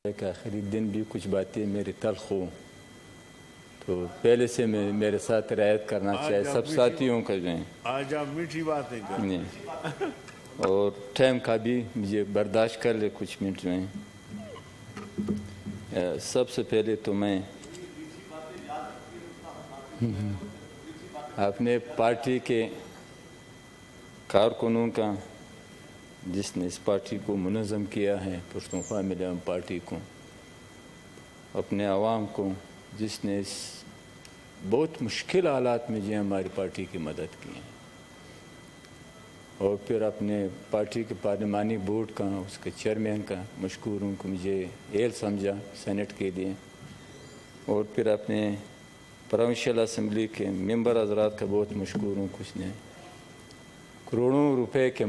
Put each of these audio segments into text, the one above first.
ایک آخری دن بھی کچھ باتیں میری تلخ ہوں تو پہلے سے میرے ساتھ رعایت کرنا چاہیے سب ساتھیوں کا جو ہیں. آج آپ میٹھی باتیں کریں اور ٹائم کا بھی مجھے برداشت کر لے کچھ منٹ جو ہیں. سب سے پہلے تو میں اپنے پارٹی کے کارکنوں کا جس نے اس پارٹی کو منظم کیا ہے پشتونخوا ملیام پارٹی کو، اپنے عوام کو جس نے اس بہت مشکل حالات میں جو ہماری پارٹی کی مدد کی ہے، اور پھر اپنے پارٹی کے پارلیمانی بورڈ کا اس کے چیئرمین کا مشکور ہوں کہ مجھے اہل سمجھا سینٹ کے لیے، اور پھر اپنے پروونشل اسمبلی کے ممبر حضرات کا بہت مشکور ہوں کہ اس نے کروڑوں روپے کے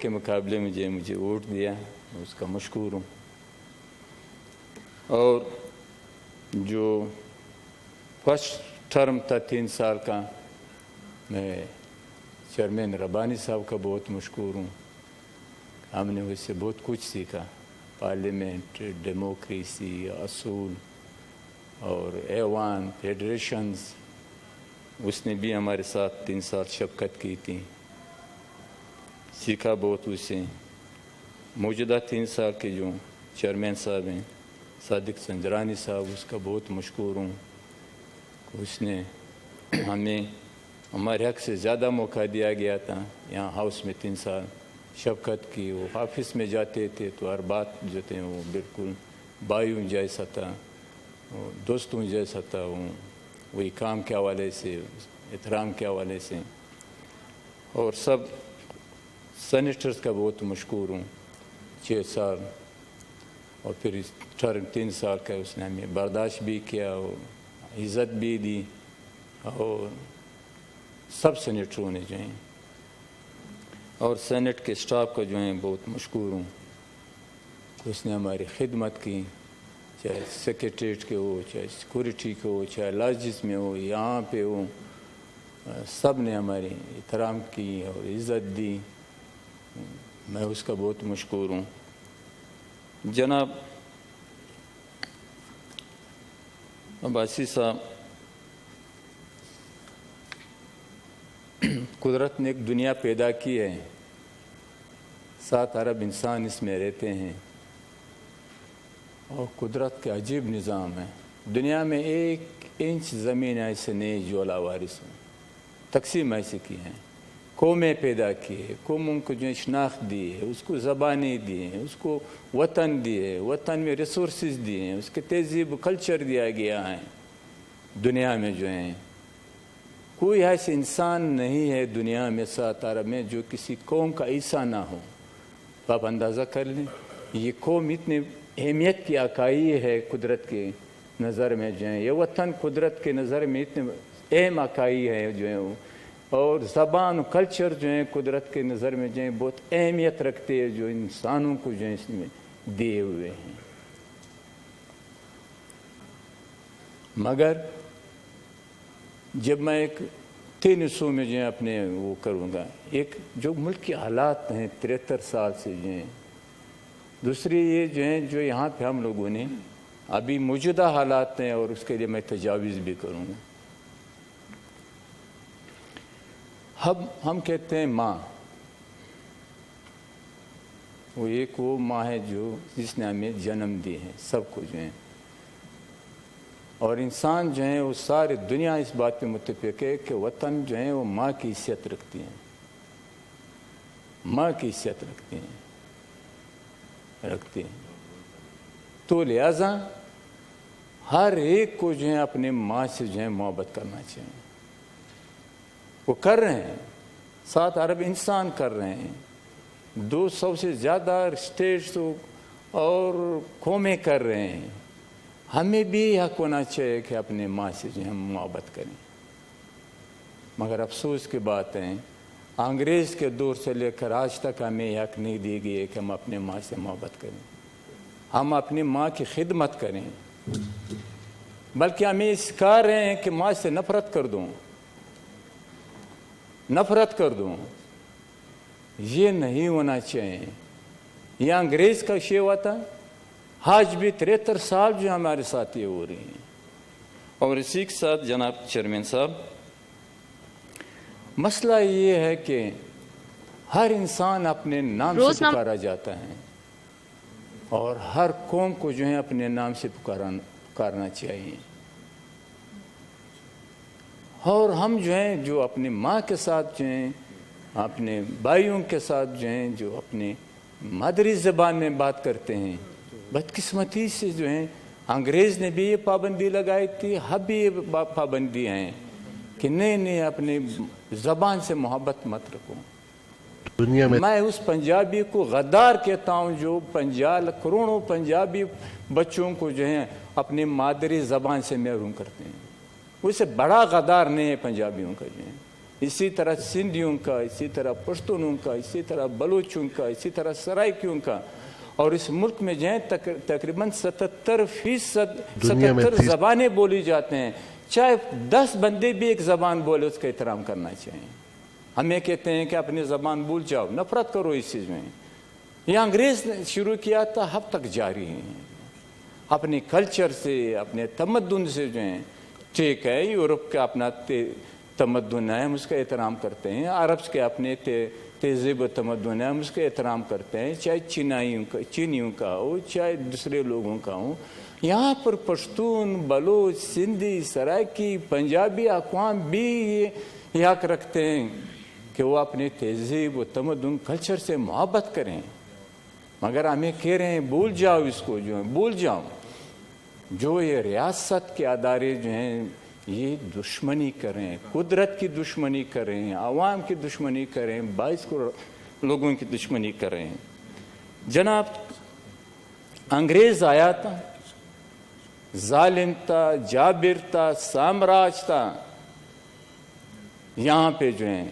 مقابلے مجھے ووٹ دیا، اس کا مشکور ہوں. اور جو فرسٹ ٹرم تھا 3 سال کا، میں چیئرمین ربانی صاحب کا بہت مشکور ہوں. ہم نے اس سے بہت کچھ سیکھا، پارلیمنٹ، ڈیموکریسی، اصول اور ایوان، فیڈریشنز. اس نے بھی ہمارے ساتھ 3 سال شرکت کی تھی، سیکھا بہت اس سے. موجودہ 3 سال کے جو چیئرمین صاحب ہیں صادق سنجرانی صاحب، اس کا بہت مشکور ہوں. اس نے ہمیں ہمارے حق سے زیادہ موقع دیا گیا تھا. یہاں ہاؤس میں 3 سال شرکت کی. وہ آفس میں جاتے تھے تو ہر بات جو تھے وہ بالکل بھائیوں جیسا تھا، دوستوں جیسا تھا. وہی کام کے حوالے سے، احترام کے حوالے سے. اور سب سینیٹرز کا بہت مشکور ہوں. 6 سال اور پھر 3 سال کا اس نے ہمیں برداشت بھی کیا اور عزت بھی دی. اور سب سینیٹروں نے جو ہیں اور سینٹ کے اسٹاف کا جو ہیں بہت مشکور ہوں. اس نے ہماری خدمت کی، چاہے سیکریٹریٹ کے ہو، چاہے سیکورٹی کے ہو، چاہے لاجز میں ہو، یہاں پہ ہو. سب نے ہماری احترام کی اور عزت دی. میں اس کا بہت مشکور ہوں. جناب عباسی صاحب، قدرت نے ایک دنیا پیدا کی ہے، 7 ارب انسان اس میں رہتے ہیں، اور قدرت کے عجیب نظام ہے. دنیا میں 1 انچ زمین ایسے نہیں جو لاوارث ہوں. تقسیم ایسے کی ہیں، قومیں پیدا کی ہے، قوموں کو جو شناخت دی ہے، اس کو زبانیں دی ہیں، اس کو وطن دیے، وطن میں ریسورسز دیے ہیں، اس کے تہذیب کلچر دیا گیا ہے. دنیا میں جو ہیں کوئی ایسے انسان نہیں ہے دنیا میں 7 ارب میں جو کسی قوم کا حصہ نہ ہو. آپ اندازہ کر لیں، یہ قوم اتنی اہمیت کی عقائی ہے قدرت کے نظر میں جو ہے. یہ وطن قدرت کے نظر میں اتنے اہم عقائی ہے جو ہے، اور زبان و کلچر جو ہیں قدرت کے نظر میں جو ہیں بہت اہمیت رکھتے ہیں، جو انسانوں کو جو ہے اس میں دیے ہوئے ہیں. مگر جب میں ایک 3 حصوں میں جو ہے اپنے وہ کروں گا، ایک جو ملک کے حالات ہیں 73 سال سے جو ہیں، دوسری یہ جو ہیں جو یہاں پہ ہم لوگوں نے ابھی موجودہ حالات ہیں، اور اس کے لیے میں تجاویز بھی کروں گا. ہم کہتے ہیں ماں، وہ ماں ہے جو جس نے ہمیں جنم دی ہے سب کو جو ہے. اور انسان جو ہیں وہ ساری دنیا اس بات پہ متفق ہے کہ وطن جو ہیں وہ ماں کی حیثیت رکھتی ہیں، ماں کی حیثیت رکھتی ہیں. تو لہذا ہر ایک کو جو ہے اپنے ماں سے جو ہے محبت کرنا چاہیے. وہ کر رہے ہیں، 7 ارب انسان کر رہے ہیں، 200 سے زیادہ اسٹیٹس اور قومیں کر رہے ہیں. ہمیں بھی حق ہونا چاہیے کہ اپنے ماں سے جو ہم محبت کریں. مگر افسوس کی بات ہے، انگریز کے دور سے لے کر آج تک ہمیں حق نہیں دی گئی ہے کہ ہم اپنے ماں سے محبت کریں، ہم اپنی ماں کی خدمت کریں. بلکہ ہمیں سکھا رہے ہیں کہ ماں سے نفرت کر دوں. یہ نہیں ہونا چاہیے. یہ انگریز کا شے ہوا تھا. آج بھی 73 سال جو ہمارے ساتھ یہ ہو رہی ہیں. اور اسی کے ساتھ جناب چیئرمین صاحب، مسئلہ یہ ہے کہ ہر انسان اپنے نام سے پکارا جاتا ہے اور ہر قوم کو جو ہے اپنے نام سے پکارنا چاہیے. اور ہم جو ہیں جو اپنی ماں کے ساتھ جو ہیں، اپنے بھائیوں کے ساتھ جو ہیں، جو اپنی مادری زبان میں بات کرتے ہیں، بدقسمتی سے جو ہیں انگریز نے بھی یہ پابندی لگائی تھی، اب بھی یہ پابندی ہیں کہ نہیں اپنی زبان سے محبت مت رکھو. دنیا میں اس پنجابی کو غدار کہتا ہوں جو کروڑوں پنجابی بچوں کو جو ہیں اپنی مادری زبان سے محروم کرتے ہیں. اسے بڑا غدار نہیں ہے پنجابیوں کا جو ہے. اسی طرح سندھیوں کا، اسی طرح پشتونوں کا، اسی طرح بلوچوں کا، اسی طرح سرائکیوں کا. اور اس ملک میں جو ہے تقریباً 77% زبانیں بولی جاتے ہیں. چاہے 10 بندے بھی ایک زبان بولے اس کا احترام کرنا چاہیے. ہمیں کہتے ہیں کہ اپنی زبان بھول جاؤ، نفرت کرو اس چیز میں. یہ انگریز نے شروع کیا تھا، اب تک جاری ہے. اپنے کلچر سے، اپنے تمدن سے جو ہیں، ٹھیک ہے یورپ کا اپنا تمدن ہے، ہم اس کا احترام کرتے ہیں. عرب کے اپنے تہذیب و تمدن ہے، ہم اس کا احترام کرتے ہیں، چاہے چینیوں کا ہو، چاہے دوسرے لوگوں کا ہو. یہاں پر پشتون، بلوچ، سندھی، سرائکی، پنجابی اقوام بھی یہ حق رکھتے ہیں کہ وہ اپنے تہذیب و تمدن کلچر سے محبت کریں. مگر ہمیں کہہ رہے ہیں بھول جاؤ اس کو، جو ہے بھول جاؤ. جو یہ ریاست کے ادارے جو ہیں یہ دشمنی کریں، قدرت کی دشمنی کریں، عوام کی دشمنی کریں، 22 لوگوں کی دشمنی کریں. جناب انگریز آیا تھا، ظالم تھا، جابر تھا، سامراج تھا. یہاں پہ جو ہیں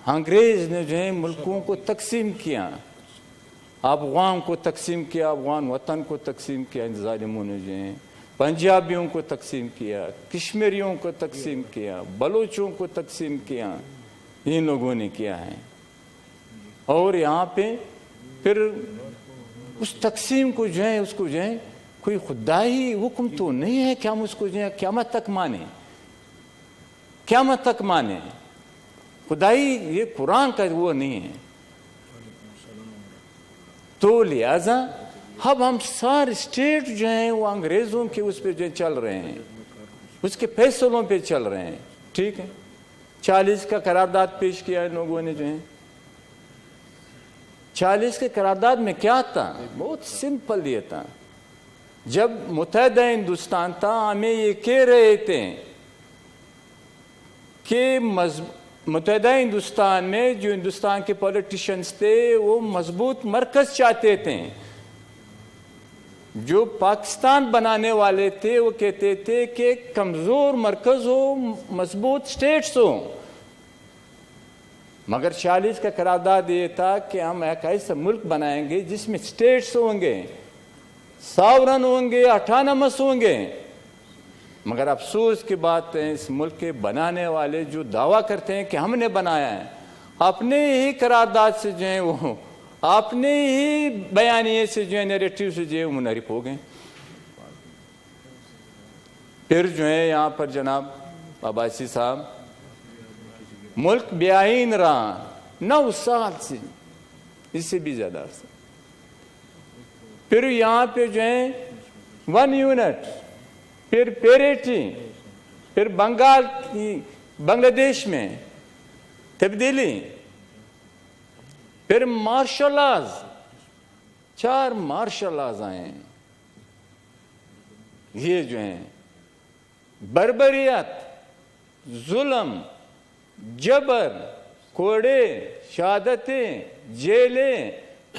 انگریز نے جو ہے ملکوں کو تقسیم کیا، افغان کو تقسیم کیا، افغان وطن کو تقسیم کیا. ان ظالموں نے جو ہیں پنجابیوں کو تقسیم کیا، کشمیریوں کو تقسیم کیا، بلوچوں کو تقسیم کیا. ان لوگوں نے کیا ہے. اور یہاں پہ پھر اس تقسیم کو جو ہے اس کو جو ہے کوئی خدائی حکم تو نہیں ہے کہ ہم اس کو جو ہے قیامت تک مانیں. قیامت تک مانیں. خدائی یہ قرآن کا وہ نہیں ہے. تو لہذا اب ہم سارے اسٹیٹ جو ہیں وہ انگریزوں کے اس پہ جو چل رہے ہیں، اس کے فیصلوں پہ چل رہے ہیں. ٹھیک ہے، 40 کا قرارداد پیش کیا ان لوگوں نے جو ہے. 40 کے قرارداد میں کیا تھا؟ بہت سمپل یہ تھا. جب متحدہ ہندوستان تھا ہمیں یہ کہہ رہے تھے کہ متحدہ ہندوستان میں جو ہندوستان کے پولیٹیشنز تھے وہ مضبوط مرکز چاہتے تھے. جو پاکستان بنانے والے تھے وہ کہتے تھے کہ کمزور مرکز ہو، مضبوط سٹیٹس ہو. مگر 40 کا قرارداد یہ تھا کہ ہم ایک ایسا ملک بنائیں گے جس میں سٹیٹس ہوں گے، ساورن ہوں گے، اٹانمس ہوں گے. مگر افسوس کی بات ہے اس ملک کے بنانے والے جو دعویٰ کرتے ہیں کہ ہم نے بنایا ہے، اپنے ہی قرارداد سے جو ہیں وہ اپنے ہی بیانیے سے جو ہے نیریٹیو سے جو ہے منحرف ہو گئے. پھر جو ہے یہاں پر جناب عباسی صاحب ملک بے آئین رہا 9 سال سے، اس سے بھی زیادہ عرصہ. پھر یہاں پہ جو ہے 1 یونٹ، پھر پیریٹی، پھر بنگلہ دیش میں تبدیلی، پھر مارشل لاز، 4 مارشل لاز آئے ہیں. یہ جو ہیں بربریت، ظلم، جبر، کوڑے، شہادتیں، جیلیں،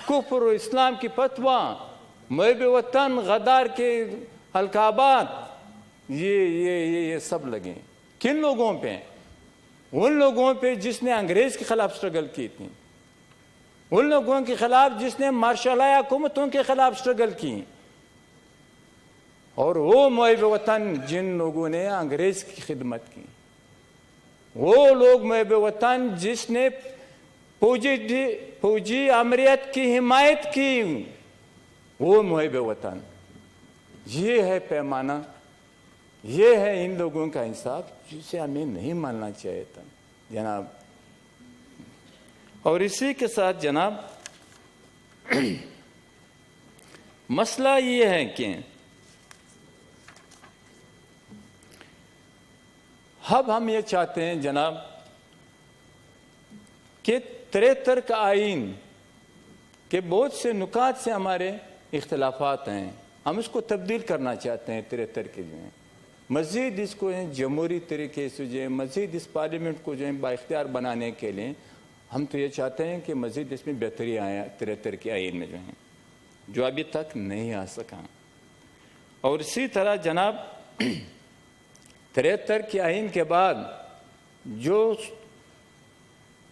کفر و اسلام کی فتویٰ، محب وطن غدار کے القابات، یہ سب لگے. کن لوگوں پہ؟ ان لوگوں پہ جس نے انگریز کے خلاف سٹرگل کی تھی، ان لوگوں کے خلاف جس نے مارشل حکومتوں کے خلاف سٹرگل کی. اور وہ محب وطن جن لوگوں نے انگریز کی خدمت کی، وہ لوگ محب وطن جس نے فوجی امریت کی حمایت کی، وہ محب وطن. یہ ہے پیمانہ، یہ ہے ان لوگوں کا انصاف جسے ہمیں نہیں ماننا چاہیے تھا جناب. اور اسی کے ساتھ جناب مسئلہ یہ ہے کہ اب ہم یہ چاہتے ہیں جناب کہ 73 کا آئین کے بہت سے نکات سے ہمارے اختلافات ہیں، ہم اس کو تبدیل کرنا چاہتے ہیں 73 کے جو ہیں، مزید اس کو جمہوری طریقے سے جو ہے مزید اس پارلیمنٹ کو جو ہے با اختیار بنانے کے لیے ہم تو یہ چاہتے ہیں کہ مزید اس میں بہتری آیا 73 کے آئین میں جو ہیں، جو ابھی تک نہیں آ سکا. اور اسی طرح جناب 73 کے آئین کے بعد جو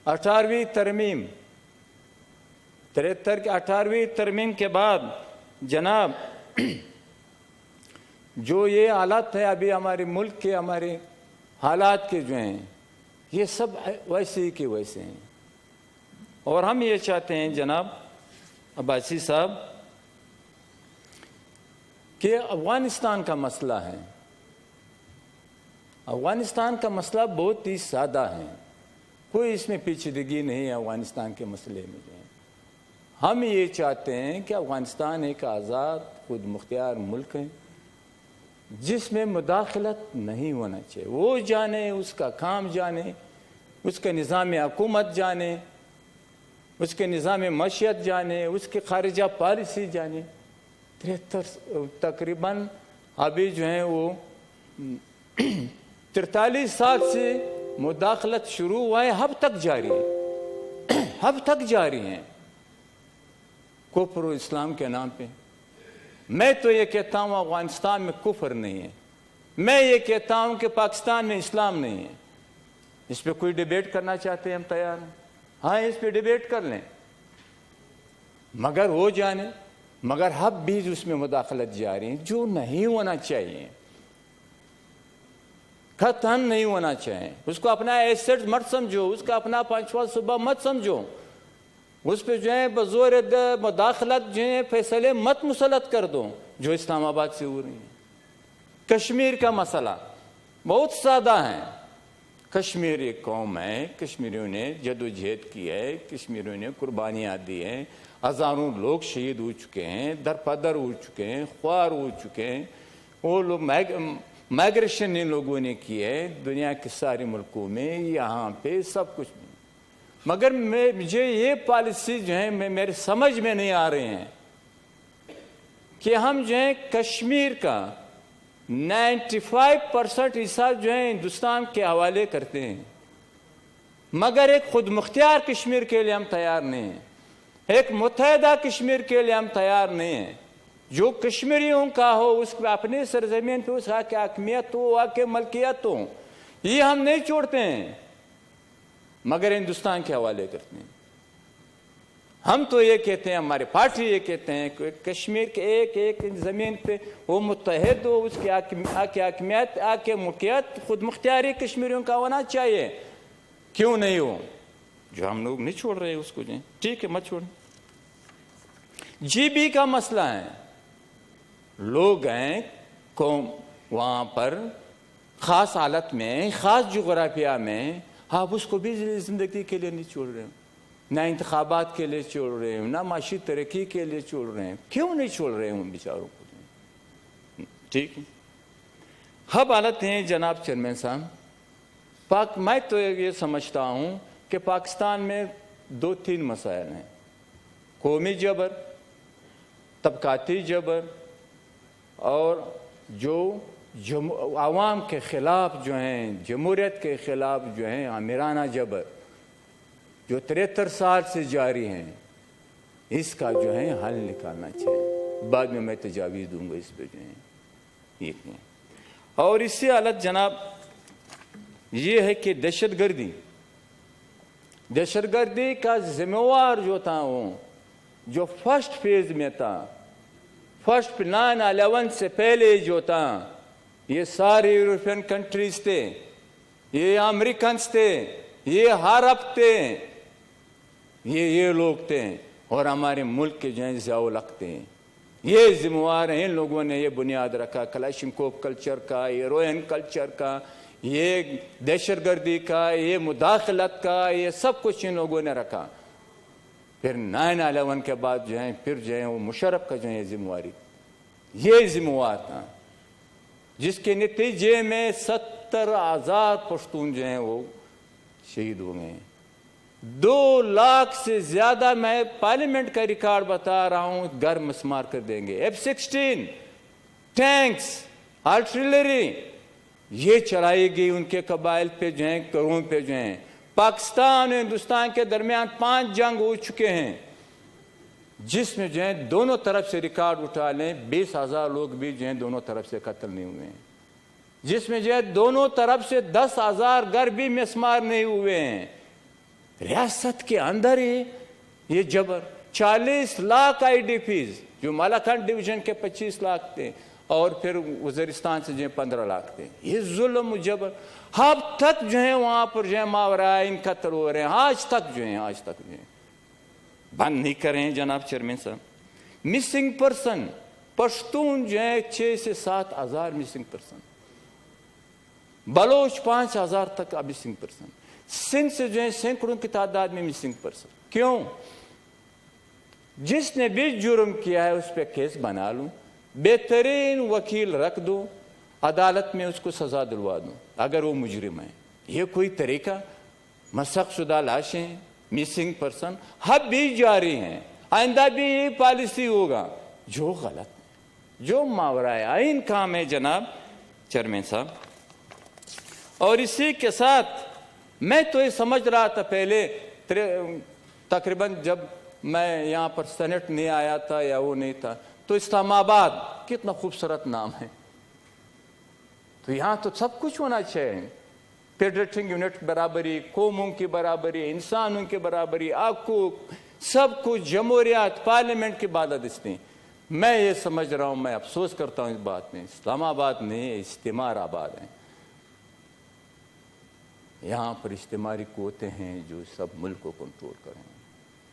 18ویں ترمیم 73 کے 18ویں ترمیم کے بعد جناب جو یہ حالات ہے ابھی ہمارے ملک کے ہمارے حالات کے جو ہیں یہ سب ویسے ہی کے ویسے ہیں. اور ہم یہ چاہتے ہیں جناب عباسی صاحب کہ افغانستان کا مسئلہ ہے، افغانستان کا مسئلہ بہت ہی سادہ ہے، کوئی اس میں پیچیدگی نہیں ہے افغانستان کے مسئلے میں جو ہے. ہم یہ چاہتے ہیں کہ افغانستان ایک آزاد خود مختار ملک ہے جس میں مداخلت نہیں ہونا چاہیے. وہ جانے، اس کا کام جانے، اس کا نظام حکومت جانے، اس کے نظام معیشت جانے، اس کی خارجہ پالیسی جانے. 73 تقریباً ابھی جو ہیں وہ 43 سال سے مداخلت شروع ہوا ہے، اب تک جاری ہے، اب تک جاری ہیں کفر و اسلام کے نام پہ. میں تو یہ کہتا ہوں افغانستان میں کفر نہیں ہے، میں یہ کہتا ہوں کہ پاکستان میں اسلام نہیں ہے. اس پہ کوئی ڈیبیٹ کرنا چاہتے ہیں ہم تیار ہیں، ہاں اس پہ ڈیبیٹ کر لیں، مگر وہ جانے، مگر اب بھی اس میں مداخلت جاری ہے جو نہیں ہونا چاہیے، قطعاً نہیں ہونا چاہیے. اس کو اپنا ایسٹ مت سمجھو، اس کا اپنا پانچواں صوبہ مت سمجھو، اس پہ جو ہے بزور مداخلت جو ہے فیصلے مت مسلط کر دو جو اسلام آباد سے ہو رہی ہیں. کشمیر کا مسئلہ بہت سادہ ہے. کشمیر ایک قوم ہے، کشمیریوں نے جدوجہد کی ہے، کشمیریوں نے قربانیاں دی ہیں، ہزاروں لوگ شہید ہو چکے ہیں، درپدر ہو چکے ہیں، خوار ہو چکے ہیں. وہ لوگ مائگریشن ان لوگوں نے کی ہے دنیا کے سارے ملکوں میں، یہاں پہ سب کچھ. مگر مجھے یہ پالیسی جو ہے میرے سمجھ میں نہیں آ رہے ہیں کہ ہم جو ہے کشمیر کا 95% حصہ جو ہے ہندوستان کے حوالے کرتے ہیں، مگر ایک خود مختار کشمیر کے لیے ہم تیار نہیں ہیں، ایک متحدہ کشمیر کے لیے ہم تیار نہیں ہیں. جو کشمیریوں کا ہو اس پہ اپنی سرزمین پہ اس کی حاکمیت ہو، وہاں کی ملکیت ہو، یہ ہم نہیں چھوڑتے ہیں مگر ہندوستان کے حوالے کرتے ہیں. ہم تو یہ کہتے ہیں، ہماری پارٹی یہ کہتے ہیں کہ کشمیر کے ایک ایک زمین پہ وہ متحد ہو، اس کی حاکمیت، کی ملکیت خود مختاری کشمیریوں کا ہونا چاہیے. کیوں نہیں ہو؟ جو ہم لوگ نہیں چھوڑ رہے اس کو جو ٹھیک ہے مت چھوڑیں. جی بی کا مسئلہ ہے، لوگ ہیں قوم وہاں پر خاص حالت میں، خاص جغرافیہ میں، آپ اس کو بھی زندگی کے لیے نہیں چھوڑ رہے ہیں، نہ انتخابات کے لیے چھوڑ رہے ہیں، نہ معاشی ترقی کے لیے چھوڑ رہے ہیں. کیوں نہیں چھوڑ رہے ہیں ان بیچاروں کو؟ ٹھیک ہے. اب حالت ہیں جناب چیئرمین صاحب، میں تو یہ سمجھتا ہوں کہ پاکستان میں 2-3 مسائل ہیں: قومی جبر، طبقاتی جبر، اور جو عوام کے خلاف جو ہیں، جمہوریت کے خلاف جو ہیں آمرانہ جبر، جو 73 سال سے جاری ہیں. اس کا جو ہے حل نکالنا چاہیے. بعد میں تجاویز دوں گا اس پہ جو ہے یہ. اور اس سے حالت جناب یہ ہے کہ دہشت گردی کا ذمہ وار جو تھا، وہ جو فرسٹ فیز میں تھا، فرسٹ 9/11 سے پہلے جو تھا، یہ سارے یورپین کنٹریز تھے، یہ امریکنز تھے، یہ عرب تھے، یہ لوگ تھے اور ہمارے ملک کے جو ہیں ضیاء لگتے ہیں، یہ ذمہ ہیں، ان لوگوں نے یہ بنیاد رکھا کلاشنکوف کلچر کا، ہیروئن کلچر کا، یہ دہشت گردی کا، یہ مداخلت کا، یہ سب کچھ ان لوگوں نے رکھا۔ پھر 9/11 کے بعد جو ہیں پھر جو ہے وہ مشرف کا جو ہے یہ ذمہ وار تھا، جس کے نتیجے میں 70,000 پشتون جو ہیں وہ شہید ہو گئے ہیں۔ 2 لاکھ سے زیادہ، میں پارلیمنٹ کا ریکارڈ بتا رہا ہوں، گھر مسمار کر دیں گے۔ F-16 ٹینکس، آرٹلری یہ چلائی گئی ان کے قبائل پہ جو ہیں، کروں پہ جو ہیں۔ پاکستان اور ہندوستان کے درمیان 5 جنگ ہو چکے ہیں، جس میں جو ہیں دونوں طرف سے ریکارڈ اٹھا لیں 20,000 لوگ بھی جو ہیں دونوں طرف سے قتل نہیں ہوئے ہیں، جس میں جو ہے دونوں طرف سے 10,000 گھر بھی مسمار نہیں ہوئے ہیں۔ ریاست کے اندر ہی یہ جبر، 40 لاکھ IDPs جو مالاکنڈ ڈویژن کے 25 لاکھ تھے اور پھر وزیرستان سے جو ہے 15 لاکھ تھے۔ یہ ظلم و جبر اب تک جو ہے وہاں پر جو ہے ماورائن قتل ہو رہے ہیں، آج تک جو ہے بند نہیں کر رہے ہیں جناب چیئرمین صاحب۔ مسنگ پرسن پشتون جو ہے 6 سے 7 ہزار مسنگ پرسن، بلوچ 5,000 تک مسنگ پرسن، سندھ سے جو ہے سینکڑوں کی تعداد میں مسنگ پرسن۔ کیوں؟ جس نے بھی جرم کیا ہے اس پہ کیس بنا لوں، بہترین وکیل رکھ دو، عدالت میں اس کو سزا دلوا دوں اگر وہ مجرم ہے۔ یہ کوئی طریقہ؟ مسخ شدہ لاشیں، مسنگ پرسن اب بھی جاری ہیں، آئندہ بھی یہ پالیسی ہوگا، جو غلط، جو ماورائے آئین کام ہے جناب چیئرمین صاحب۔ اور اسی کے ساتھ میں تو یہ سمجھ رہا تھا پہلے، تقریباً جب میں یہاں پر سینٹ نہیں آیا تھا یا وہ نہیں تھا، تو اسلام آباد کتنا خوبصورت نام ہے، تو یہاں تو سب کچھ ہونا چاہیے، فیڈریٹنگ یونٹ برابری، قوموں کی برابری، انسانوں کی برابری، حقوق، سب کچھ، جمہوریت، پارلیمنٹ کی بالادستی۔ میں یہ سمجھ رہا ہوں، میں افسوس کرتا ہوں اس بات میں، اسلام آباد نہیں، استعمار آباد ہے۔ یہاں پر استعماری قوتیں ہیں جو سب ملک کو کنٹرول کریں،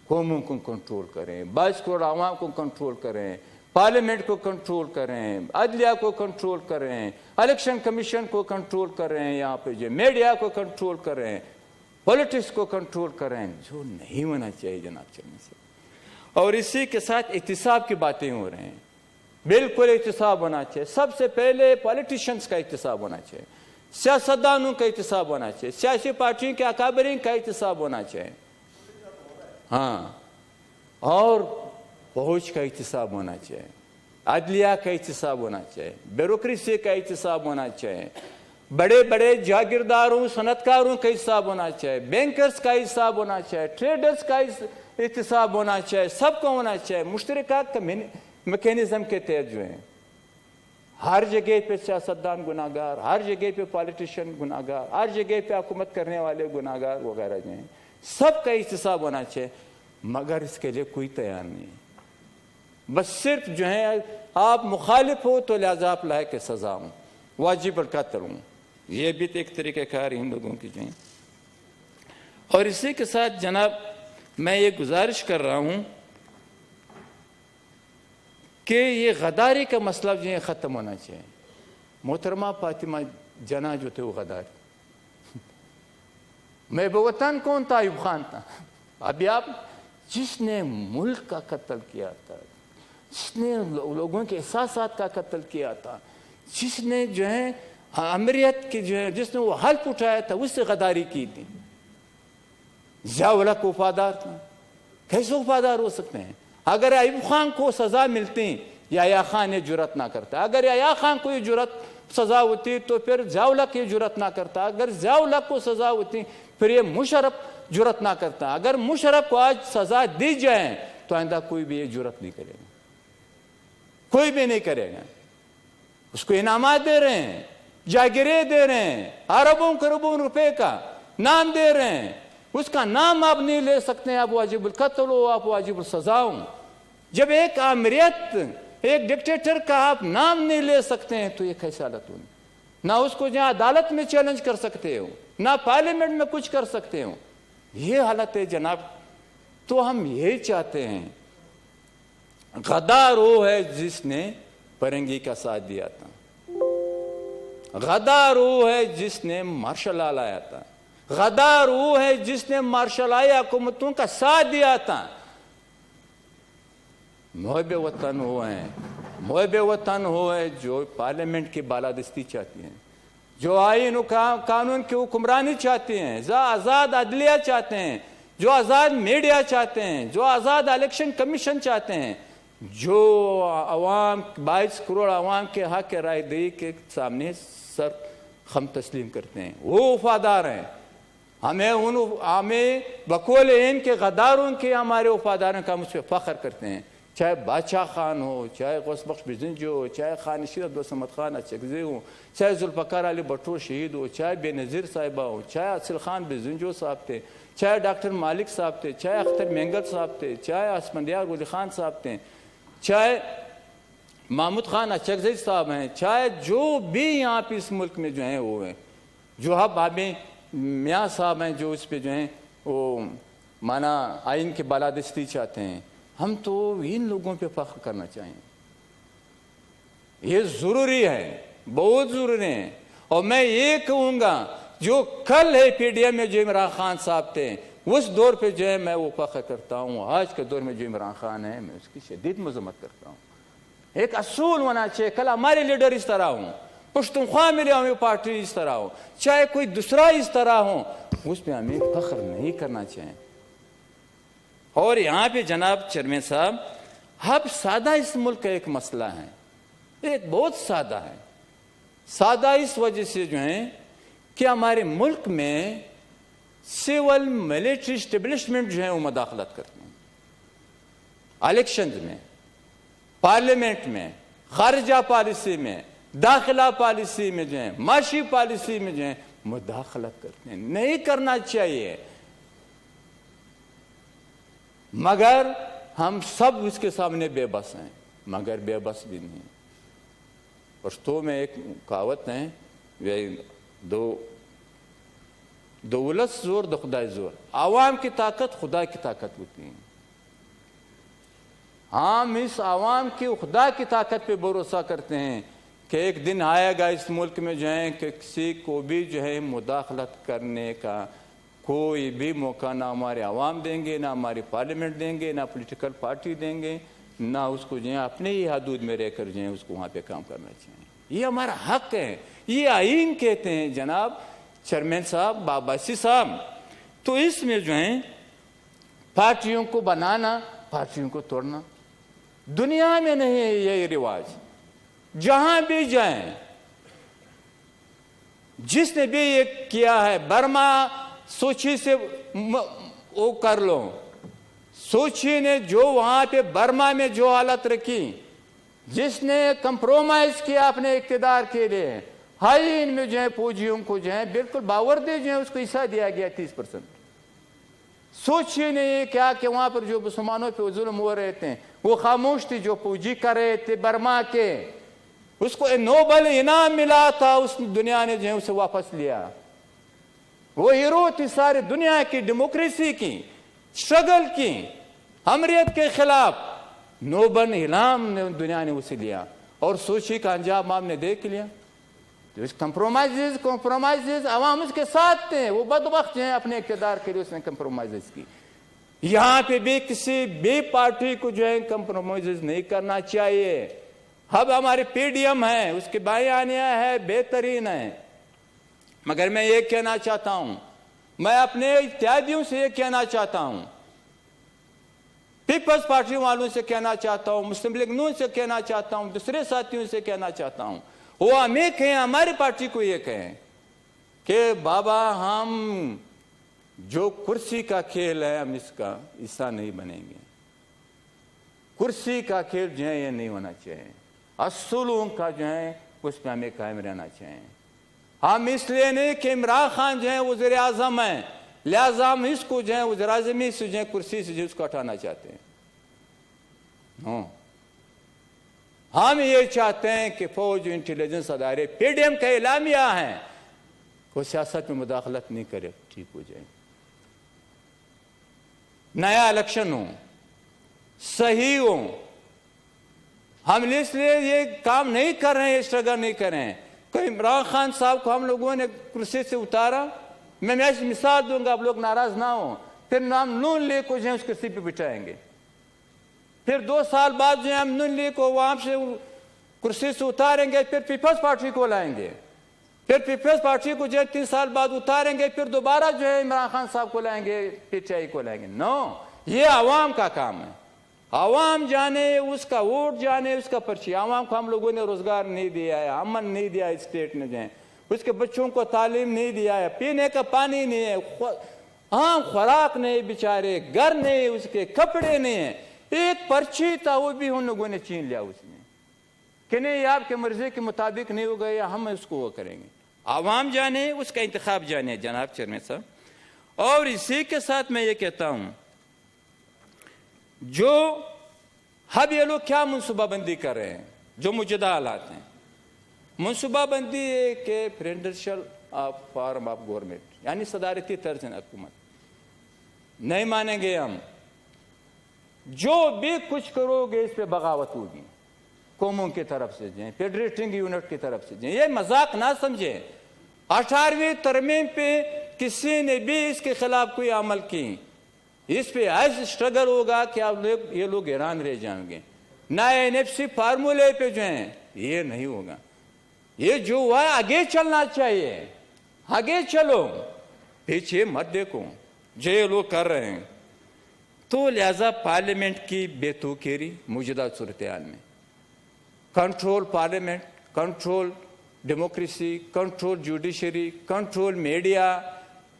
قوموں کو کنٹرول کریں، 22 کروڑ عوام کو کنٹرول کریں، پارلیمنٹ کو کنٹرول کریں، عدلیہ کو کنٹرول کریں، الیکشن کمیشن کو کنٹرول کریں، یہاں پہ جو میڈیا کو کنٹرول کریں، پولیٹکس کو کنٹرول کریں، جو نہیں ہونا چاہیے جناب چیئرمین صاحب۔ اور اسی کے ساتھ احتساب کی باتیں ہو رہے ہیں، بالکل احتساب ہونا چاہیے۔ سب سے پہلے پولیٹیشنز کا احتساب ہونا چاہیے، سیاستدانوں کا احتساب ہونا چاہیے، سیاسی پارٹیوں کے اکابرین کا احتساب ہونا چاہیے، ہاں، اور فوج کا احتساب ہونا چاہیے، عدلیہ کا احتساب ہونا چاہیے، بیوروکریسی کا احتساب ہونا چاہیے، بڑے بڑے جاگیرداروں، صنعتکاروں کا حساب ہونا چاہیے، بینکرز کا حساب ہونا چاہیے، ٹریڈرز کا احتساب ہونا چاہیے، سب کو ہونا چاہیے، مشترکات کا میکینزم کے تحت جو ہے۔ ہر جگہ پہ سیاستدان گناہگار، ہر جگہ پہ پالیٹیشین گناہگار، ہر جگہ پہ حکومت کرنے والے گناہگار وغیرہ جو ہیں، سب کا احتساب ہونا چاہیے، مگر اس کے لیے کوئی تیار نہیں ہے۔ بس صرف جو ہے آپ مخالف ہو تو لہذا آپ لائق سزا ہوں، واجب القتل ہوں، یہ بھی ایک طریقہ کار ان لوگوں کی جو ہیں۔ اور اسی کے ساتھ جناب میں یہ گزارش کر رہا ہوں کہ یہ غداری کا مسئلہ جو ہے ختم ہونا چاہیے۔ محترمہ فاطمہ جناح جو تھے وہ غدار، میں وطن کون تھا؟ ایوب خان تھا۔ ابھی آپ جس نے ملک کا قتل کیا تھا، جس نے لوگوں کے احساسات کا قتل کیا تھا، جس نے جو ہے امریت کی جو ہے جس نے وہ حلف اٹھایا تھا، اس سے غداری کی تھی۔ ضیاء الحق وفادار تھا، کیسے وفادار ہو سکتے ہیں؟ اگر ایوب خان کو سزا ملتی یحییٰ خان یہ جرأت نہ کرتا، اگر یحییٰ خان کو یہ جرأت سزا ہوتی تو پھر ضیاء الحق یہ جرأت نہ کرتا، اگر ضیاء الحق کو سزا ہوتی پھر یہ مشرف جرأت نہ کرتا۔ اگر مشرف کو آج سزا دی جائے تو آئندہ کوئی بھی یہ جرأت نہیں کرے گا، کوئی بھی نہیں کرے گا۔ اس کو انعامات دے رہے ہیں، جاگیریں دے رہے ہیں، اربوں کروڑوں روپے کا نام دے رہے ہیں، اس کا نام آپ نہیں لے سکتے ہیں، آپ واجب القتل ہو، آپ واجب السزا ہو۔ جب ایک آمریت، ایک ڈکٹیٹر کا آپ نام نہیں لے سکتے ہیں تو یہ کیسے حالت ہوگی؟ نہ اس کو جہاں عدالت میں چیلنج کر سکتے ہو، نہ پارلیمنٹ میں کچھ کر سکتے ہو، یہ حالت ہے جناب تو ہم یہی چاہتے ہیں. غدار وہ ہے جس نے فرنگی کا ساتھ دیا تھا. غدار وہ ہے جس نے مارشل لا لایا تھا. غدار وہ ہے جس نے مارشل آئی حکومتوں کا ساتھ دیا تھا. محب وطن وہ ہیں، محب وطن وہ ہے جو پارلیمنٹ کی بالادستی چاہتی ہیں، جو آئین و قانون کی حکمرانی چاہتے ہیں، جو آزاد عدلیہ چاہتے ہیں، جو آزاد میڈیا چاہتے ہیں، جو آزاد الیکشن کمیشن چاہتے ہیں، جو عوام 22 کروڑ عوام کے حق رائے دہی کے سامنے سر خم تسلیم کرتے ہیں. وہ وفادار ہیں. ہمیں بقول ان کے غداروں کے ہمارے وفاداروں کا ہم اس پہ فخر کرتے ہیں. چاہے بادشاہ خان ہو، چاہے غوث بخش بزنجو ہو، چاہے خان شیر عبدالصمد خان اچکزئی ہو، چاہے ذوالفقار علی بھٹو شہید ہو، چاہے بے نظیر صاحبہ ہو، چاہے اصل خان بزنجو صاحب تھے، چاہے ڈاکٹر مالک صاحب تھے، چاہے اختر مینگل صاحب تھے، چاہے اسفندیار ولی خان صاحب تھے، چاہے محمود خان اچکزئی صاحب ہیں، چاہے جو بھی یہاں پہ اس ملک میں جو ہیں وہ ہیں، جو ہمیں میاں صاحب ہیں جو اس پہ جو ہیں وہ مانا آئین کی بالادستی چاہتے ہیں. ہم تو ان لوگوں پہ فخر کرنا چاہیں. یہ ضروری ہے، بہت ضروری ہے. اور میں یہ کہوں گا جو کل ہے پی ڈی ایم میں جو عمران خان صاحب تھے اس دور پہ جو ہے میں وہ فخر کرتا ہوں. آج کے دور میں جو عمران خان ہے میں اس کی شدید مذمت کرتا ہوں. ایک اصول ہونا چاہیے. کل ہمارے لیڈر اس طرح ہوں، پشتونخوا میں عوامی پارٹی اس طرح ہو، چاہے کوئی دوسرا اس طرح ہو، اس پہ ہمیں فخر نہیں کرنا چاہیں. اور یہاں پہ جناب چیئرمین صاحب اب سادہ اس ملک کا ایک مسئلہ ہے، ایک بہت سادہ ہے. سادہ اس وجہ سے جو ہے کہ ہمارے ملک میں سول ملٹری اسٹیبلشمنٹ جو ہے وہ مداخلت کرتے ہیں. الیکشنز میں، پارلیمنٹ میں، خارجہ پالیسی میں، داخلہ پالیسی میں جو ہے، معاشی پالیسی میں جو ہے مداخلت کرتے ہیں. نہیں کرنا چاہیے، مگر ہم سب اس کے سامنے بے بس ہیں. مگر بے بس بھی نہیں. پشتو میں ایک کہاوت ہے، دولت زور دو خدای زور. عوام کی طاقت خدا کی طاقت ہوتی ہے. ہم اس عوام کی خدا کی طاقت پہ بھروسہ کرتے ہیں کہ ایک دن آئے گا اس ملک میں جو ہے کہ کسی کو بھی جو ہے مداخلت کرنے کا کوئی بھی موقع نہ ہمارے عوام دیں گے، نہ ہماری پارلیمنٹ دیں گے، نہ پولیٹیکل پارٹی دیں گے، نہ اس کو جو ہے اپنے ہی حدود میں رہ کر جو ہے اس کو وہاں پہ کام کرنا چاہیے. یہ ہمارا حق ہے. یہ آئین کہتے ہیں جناب چیئرمین صاحب، باباسی صاحب. تو اس میں جو ہے پارٹیوں کو بنانا، پارٹیوں کو توڑنا دنیا میں نہیں ہے یہ رواج. جہاں بھی جائیں، جس نے بھی یہ کیا ہے، برما سوچی سے وہ کر لو. سوچی نے جو وہاں پہ برما میں جو حالت رکھی، جس نے کمپرومائز کیا اپنے اقتدار کے لیے، ہائی ان میں جو ہے فوجیوں کو جو ہے بالکل باوردی جو ہے اس کو حصہ دیا گیا 30%. سوچی نے یہ کیا کہ وہاں پر جو مسلمانوں پہ ظلم ہو رہے تھے وہ خاموش تھی. جو فوجی کر رہے تھے برما کے، اس کو نوبل انعام ملا تھا، اس دنیا نے جو ہے اسے واپس لیا. وہ ہیرو تھی ساری دنیا کی ڈیموکریسی کی، اسٹرگل کی، امریت کے خلاف. نوبل انعام نے دنیا نے اسے لیا. اور سوچی کا انجام آپ نے دیکھ لیا. کمپرومائزز عوام اس کے ساتھ تھے. وہ بدبخت ہیں اپنے اقتدار کے لیے اس نے کمپرومائزز کی. یہاں پہ بھی کسی بھی پارٹی کو جو ہے کمپرومائزز نہیں کرنا چاہیے. اب ہمارے پی ڈی ایم ہے، اس کے بیانیہ ہے بہترین ہے. مگر میں یہ کہنا چاہتا ہوں، میں اپنے اتحادیوں سے یہ کہنا چاہتا ہوں، پیپلز پارٹی والوں سے کہنا چاہتا ہوں، مسلم لیگ نون سے کہنا چاہتا ہوں، دوسرے ساتھیوں سے کہنا چاہتا ہوں، وہ ہمیں کہیں، ہماری پارٹی کو یہ کہیں کہ بابا ہم جو کرسی کا کھیل ہے ہم اس کا حصہ نہیں بنیں گے. کرسی کا کھیل جو ہے یہ نہیں ہونا چاہیے. اصولوں کا جو ہے اس پہ ہمیں قائم رہنا چاہیے. ہم اس لیے نہیں کہ عمران خان جو ہے وزیر اعظم ہیں لہذا ہم اس کو جو ہے وزیر اعظمی سے جو ہے کرسی سے جو اس کو ہٹانا چاہتے ہیں. ہم یہ چاہتے ہیں کہ فوج انٹیلیجنس ادارے پی ڈی ایم کا اعلامیہ ہے وہ سیاست میں مداخلت نہیں کرے، ٹھیک ہو جائے. نیا الیکشن ہو، صحیح ہو. ہم اس لیے یہ کام نہیں کر رہے ہیں، اسٹرگل نہیں کر رہے ہیں. کوئی عمران خان صاحب کو ہم لوگوں نے کرسی سے اتارا، میں ایسی مثال دوں گا، آپ لوگ ناراض نہ ہوں، پھر نام نون لیگ کو جو ہے اس کرسی پہ بٹھائیں گے. پھر 2 سال بعد جو ہے ہم نون لیگ کو وہاں سے کرسی سے اتاریں گے، پھر پیپلز پارٹی کو لائیں گے. پھر پیپلز پارٹی کو جو ہے 3 سال بعد اتاریں گے، پھر دوبارہ جو ہے عمران خان صاحب کو لائیں گے، پی ٹی آئی کو لائیں گے. نو، یہ عوام کا کام ہے. عوام جانے اس کا ووٹ، جانے اس کا پرچی. عوام کو ہم لوگوں نے روزگار نہیں دیا ہے، امن نہیں دیا ہے اسٹیٹ نے، جو ہے اس کے بچوں کو تعلیم نہیں دیا ہے، پینے کا پانی نہیں ہے، عام خوراک نہیں، بیچارے گھر نہیں، اس کے کپڑے نہیں ہیں. ایک پرچی تھا، وہ بھی ہم لوگوں نے چھین لیا اس نے کہ نہیں، یہ آپ کے مرضی کے مطابق نہیں ہوگا، یا ہم اس کو وہ کریں گے. عوام جانے، اس کا انتخاب جانے جناب چیئرمین صاحب. اور اسی کے ساتھ میں یہ کہتا ہوں، جو اب یہ لوگ کیا منصوبہ بندی کر رہے ہیں، جو موجودہ حالات ہیں. منصوبہ بندی ہے کہ پریزیڈنشل فارم آف گورنمنٹ، یعنی صدارتی طرز حکومت. نہیں مانیں گے ہم. جو بھی کچھ کرو گے اس پہ بغاوت ہوگی، قوموں کی طرف سے جائیں، فیڈریٹنگ یونٹ کی طرف سے جائیں. یہ مذاق نہ سمجھیں. 18ویں ترمیم پہ کسی نے بھی اس کے خلاف کوئی عمل کی، اس پہ ایسا اسٹرگل ہوگا کہ یہ لوگ حیران رہ جائیں گے. نہ NFC فارمولے پہ جو ہیں، یہ نہیں ہوگا. یہ جو ہوا ہے آگے چلنا چاہیے، آگے چلو، پیچھے مت دیکھو جو یہ لوگ کر رہے ہیں. تو لہذا پارلیمنٹ کی بے توقیری موجودہ صورتحال میں، control parliament, control democracy, control judiciary, control media,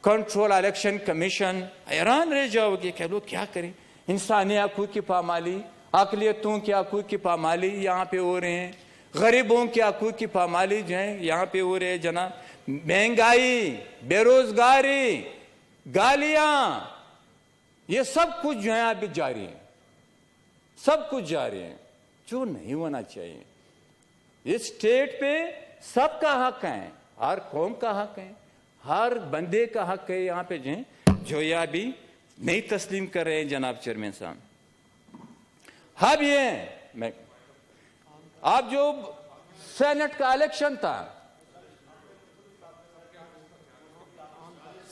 control election commission. حیران رہ جاؤ گے کہ لوگ کیا کریں. انسانی حقوق کی پامالی، اقلیتوں کی حقوق کی پامالی یہاں پہ ہو رہے ہیں، غریبوں کے حقوق کی پامالی جو ہیں یہاں پہ ہو رہے ہیں جناب. مہنگائی، بے روزگاری، گالیاں، یہ سب کچھ جو ہے ابھی جاری ہے، سب کچھ جاری ہے، جو نہیں ہونا چاہیے. اس اسٹیٹ پہ سب کا حق ہے، ہر قوم کا حق ہے، ہر بندے کا حق ہے یہاں پہ جو یہ ابھی نہیں تسلیم کر رہے ہیں جناب چیئرمین صاحب. اب یہ اب جو سینٹ کا الیکشن تھا،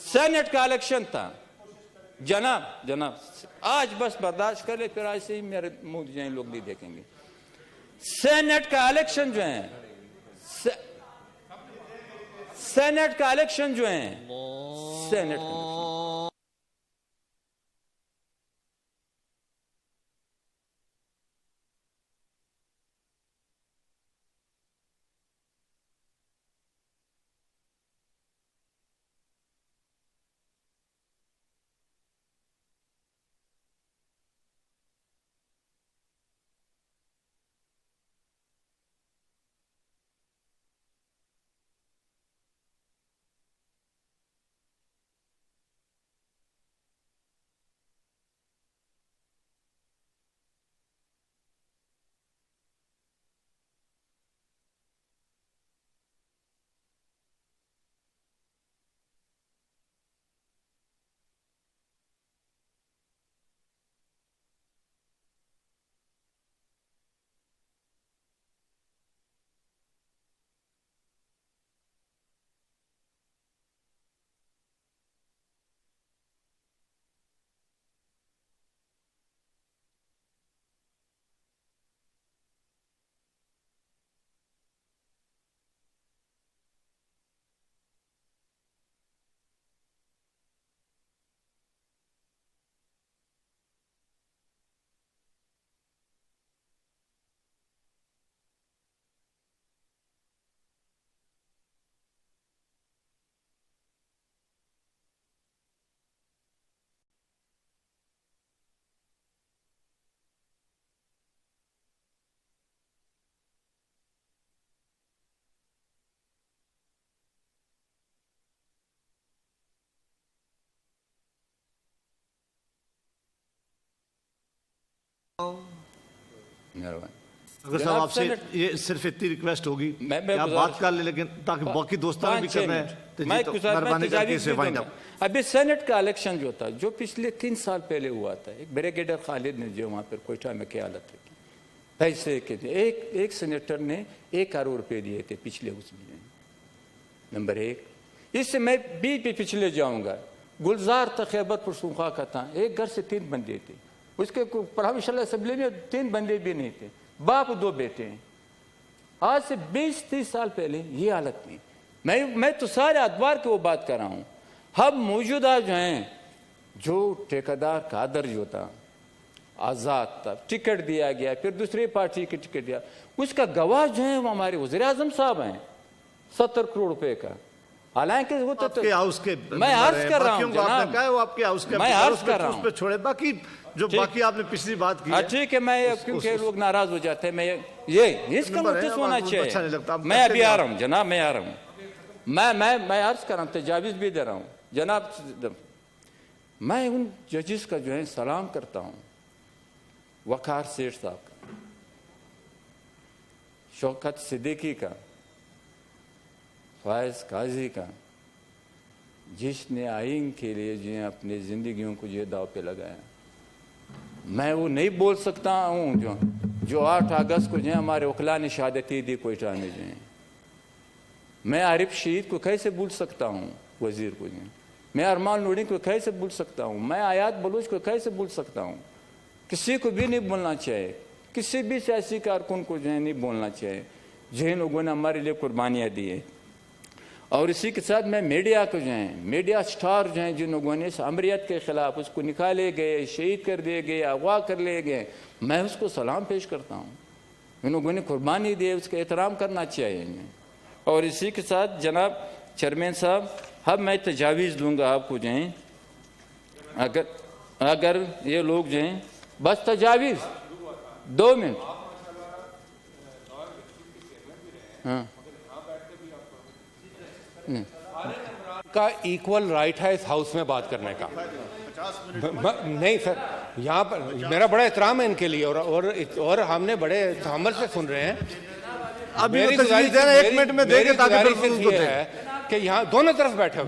سینٹ کا الیکشن تھا جناب آج بس برداشت کر لے، پھر آج سے ہی میرے منہ جو ہیں لوگ نہیں دیکھیں گے. سینٹ کا الیکشن جو ہے، سینٹ کا الیکشن جو ہے، سینٹ کا مہربانی. اگر صاحب آپ سے یہ صرف اتنی ریکویسٹ ہوگی کہ آپ بات کر لیں، لیکن تاکہ باقی دوستان بھی کرنا ہے تو مہربانی کر کے اسے وائنڈ اپ۔ ابھی سینٹ کا الیکشن جو تھا، جو پچھلے 3 سال پہلے ہوا تھا، ایک بریگیڈر خالد نے جو وہاں پر کوئٹہ میں کیا حالت رکھی، پیسے کے ایک سینیٹر نے 1 کروڑ روپے دیے تھے پچھلے اس میں، نمبر 1۔ اس سے میں بھی پچھلے جاؤں گا، گلزار تھا خیبر پختونخوا کا تھا، ایک گھر سے 3 بندے تھے، اس کے پروونشل اسمبلی میں 3 بندے بھی نہیں تھے، باپ 2 بیٹے ہیں۔ آج سے 20-30 سال پہلے یہ حالت نہیں۔ میں تو سارے ادوار کی وہ بات کر رہا ہوں۔ اب موجودہ جو ہیں، جو ٹھیکیدار قادر جو تھا، آزاد تھا، ٹکٹ دیا گیا، پھر دوسری پارٹی کی ٹکٹ دیا، اس کا گواہ جو ہے وہ ہمارے وزیر اعظم صاحب ہیں، 70 کروڑ روپے کا۔ حالانکہ وہ تو میں عرض کر رہا ہوں جناب، میں عرض کر رہا ہوں، چھوڑے باقی جو باقی آپ نے پچھلی بات کی ہے ٹھیک ہے، میں کیونکہ لوگ ناراض ہو جاتے ہیں، میں یہ اس کا نوٹس ہونا چاہیے۔ میں ابھی آ رہا ہوں جناب، میں آ رہا ہوں، میں عرض کر رہا ہوں، تجاویز بھی دے رہا ہوں جناب۔ میں ان ججز کا جو ہے سلام کرتا ہوں، وقار سیٹھ صاحب کا، شوکت صدیقی کا، فائز قاضی کا، جس نے آئین کے لیے جو ہے اپنی زندگیوں کو جو داؤ پہ لگایا۔ میں وہ نہیں بول سکتا ہوں جو 8 اگست کو جو ہے ہمارے وکلاء نے شہادتی دی کوئٹہ میں جو ہیں۔ میں عارف شہید کو کیسے بھول سکتا ہوں، وزیر کو جو ہے۔ میں ارمان لوڑی کو کیسے بھول سکتا ہوں، میں آیات بلوچ کو کیسے بھول سکتا ہوں۔ کسی کو بھی نہیں بولنا چاہیے، کسی بھی سیاسی کارکن کو جو ہے نہیں بولنا چاہیے، جن لوگوں نے ہمارے لیے قربانیاں دی ہیں۔ اور اسی کے ساتھ میں میڈیا کو جو ہیں، میڈیا سٹار جو ہیں، جن لوگوں نے اس عمریت کے خلاف اس کو نکالے گئے، شہید کر دیے گئے، اغوا کر لیے گئے، میں اس کو سلام پیش کرتا ہوں۔ ان لوگوں نے قربانی دی، اس کا احترام کرنا چاہیے۔ اور اسی کے ساتھ جناب چیئرمین صاحب، اب میں تجاویز دوں گا آپ کو جو ہیں، اگر یہ لوگ جو ہیں، بس تجاویز 2 منٹ۔ ہاں کا ایکول رائٹ ہے اس ہاؤس میں بات کرنے کا۔ نہیں سر، یہاں پر میرا بڑا احترام ہے ان کے لیے، اور ہم نے بڑے تحمل سے سن رہے ہیں۔ میری گزارش یہ ہے کہ یہاں دونوں طرف بیٹھے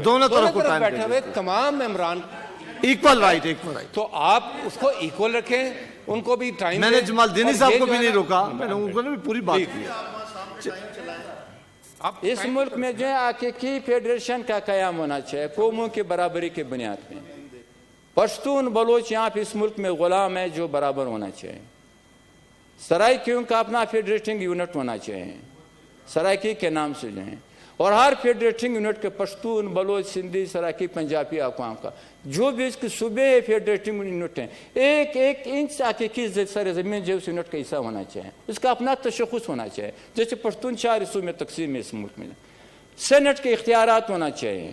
ہوئے تمام ممبران ایکول رائٹ، تو آپ اس کو ایکول رکھیں، ان کو بھی ٹائم۔ میں نے جمال دینی صاحب کو بھی نہیں روکا، میں نے ان کو بھی پوری بات کی۔ اس ملک میں جو ہے حقیقی فیڈریشن کا قیام ہونا چاہیے، قوموں کی برابری کے بنیاد پہ۔ پشتون بلوچ یہاں پہ اس ملک میں غلام ہے، جو برابر ہونا چاہیے۔ سرائکیوں کا اپنا فیڈریٹنگ یونٹ ہونا چاہیے، سرائکی کے نام سے جو ہیں، اور ہر فیڈریٹنگ یونٹ کے پشتون بلوچ سندھی سرائکی پنجابی اقوام کا جو بھی اس کے صوبے فیڈریٹنگ یونٹ ہیں، ایک انچ حقیقی سر زمین جو اس یونٹ کا حصہ ہونا چاہیے، اس کا اپنا تشخص ہونا چاہیے۔ جیسے پشتون 4 حصوں میں تقسیم ہے اس ملک میں، سینٹ کے اختیارات ہونا چاہیے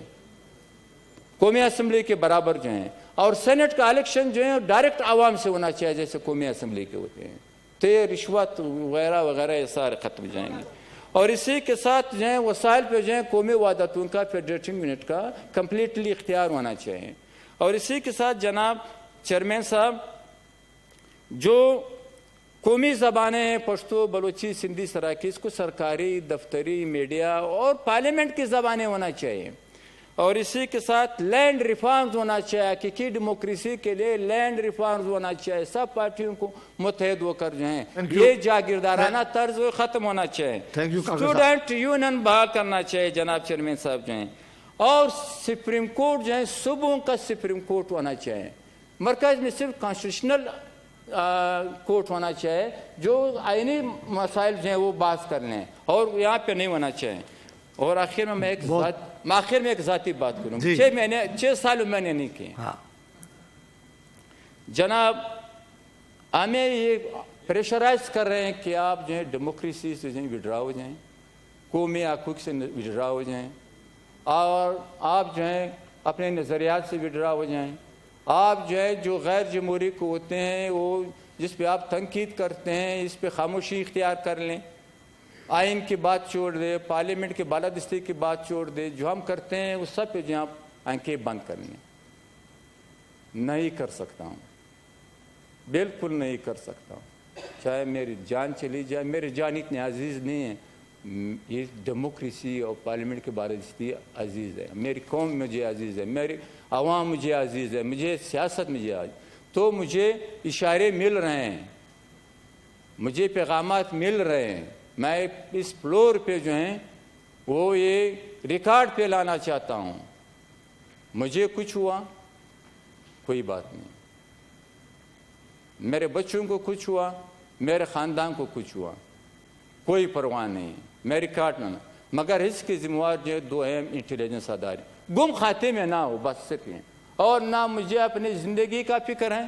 قومی اسمبلی کے برابر جو ہیں، اور سینٹ کا الیکشن جو ہے ڈائریکٹ عوام سے ہونا چاہیے جیسے قومی اسمبلی کے ہوتے ہیں۔ تو یہ رشوت وغیرہ وغیرہ یہ سارے ختم ہو جائیں گے۔ اور اسی کے ساتھ جو ہے وسائل پہ جو ہے قومی وحدتوں کا فیڈریٹنگ یونٹ کا کمپلیٹلی اختیار ہونا چاہیے۔ اور اسی کے ساتھ جناب چیئرمین صاحب، جو قومی زبانیں ہیں پشتو، بلوچی، سندھی، سرائکی، اس کو سرکاری، دفتری، میڈیا اور پارلیمنٹ کی زبانیں ہونا چاہیے۔ اور اسی کے ساتھ لینڈ ریفارمز ہونا چاہیے، حقیقی ڈیموکریسی کے لیے لینڈ ریفارمز ہونا چاہیے، سب پارٹیوں کو متحد ہو کر جو ہیں یہ جاگیردارانہ طرز ختم ہونا چاہیے، اسٹوڈنٹ یونین بحال کرنا چاہیے جناب چیئرمین صاحب جو ہیں، اور سپریم کورٹ جو ہے صوبوں کا سپریم کورٹ ہونا چاہیے، مرکز میں صرف کانسٹیٹیوشنل کورٹ ہونا چاہیے جو آئینی مسائل جو ہیں وہ بحث کر لیں، اور یہاں پہ نہیں ہونا چاہیے۔ اور آخر میں ایک ذاتی بات کروں، 6 سال میں نے نہیں کی جناب، ہمیں یہ پریشرائز کر رہے ہیں کہ آپ جو ہے ڈیموکریسی سے وڈرا ہو جائیں، قومی حقوق سے وڈرا ہو جائیں، اور آپ جو ہیں اپنے نظریات سے وڈرا ہو جائیں، آپ جو ہے جو غیر جمہوری کو ہوتے ہیں وہ جس پہ آپ تنقید کرتے ہیں اس پہ خاموشی اختیار کر لیں، آئین کی بات چھوڑ دے، پارلیمنٹ کی بالادستی کی بات چھوڑ دے، جو ہم کرتے ہیں اس سب پہ جو آپ آنکھیں بند کر لیں۔ نہیں کر سکتا ہوں، بالکل نہیں کر سکتا ہوں۔ چاہے میری جان چلی جائے، میری جان اتنی عزیز نہیں ہے، یہ ڈیموکریسی اور پارلیمنٹ کے بارے میں عزیز ہے، میری قوم مجھے عزیز ہے، میری عوام مجھے عزیز ہے، مجھے سیاست مجھے عزیز، تو مجھے اشارے مل رہے ہیں، مجھے پیغامات مل رہے ہیں، میں اس فلور پہ جو ہیں وہ یہ ریکارڈ پہ لانا چاہتا ہوں، مجھے کچھ ہوا کوئی بات نہیں، میرے بچوں کو کچھ ہوا، میرے خاندان کو کچھ ہوا کوئی پرواہ نہیں، میں ریکارڈ نہ، مگر اس کی ذمہ وار جو 2 اہم انٹیلیجنس ادارے گم کھاتے میں نہ ہو، بس صرف ہیں، اور نہ مجھے اپنی زندگی کا فکر ہے،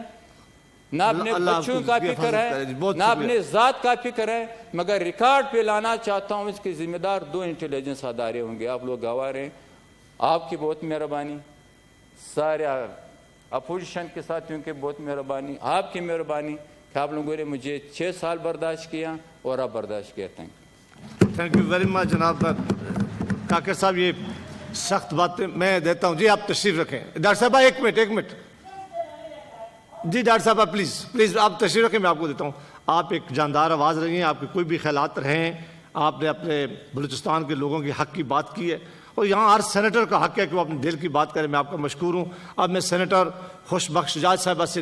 نہ اپنے بچوں کا فکر ہے، نہ اپنے ذات کا فکر ہے، مگر ریکارڈ پہ لانا چاہتا ہوں، اس کے ذمہ دار 2 انٹیلیجنس ادارے ہوں گے، آپ لوگ گواہ ہیں، آپ کی بہت مہربانی، سارے اپوزیشن کے ساتھیوں کی بہت مہربانی، آپ کی مہربانی کہ آپ لوگوں نے مجھے 6 سال برداشت کیا اور اب برداشت کیا۔ تھینک یو ویری مچ جناب کاکر صاحب، یہ سخت باتیں میں دیتا ہوں۔ جی آپ تشریف رکھیں، ڈاکٹر صاحب ایک منٹ، جی ڈاکٹر صاحب پلیز آپ تشریف رکھیں، میں آپ کو دیتا ہوں۔ آپ ایک جاندار آواز رہی ہیں، آپ کے کوئی بھی خیالات رہیں، آپ نے اپنے بلوچستان کے لوگوں کے حق کی بات کی ہے، اور یہاں ہر سینیٹر کا حق ہے کہ وہ اپنے دل کی بات کرے، میں آپ کا مشکور ہوں۔ اب میں سینیٹر خوش بخش شجاعت صاحبہ سے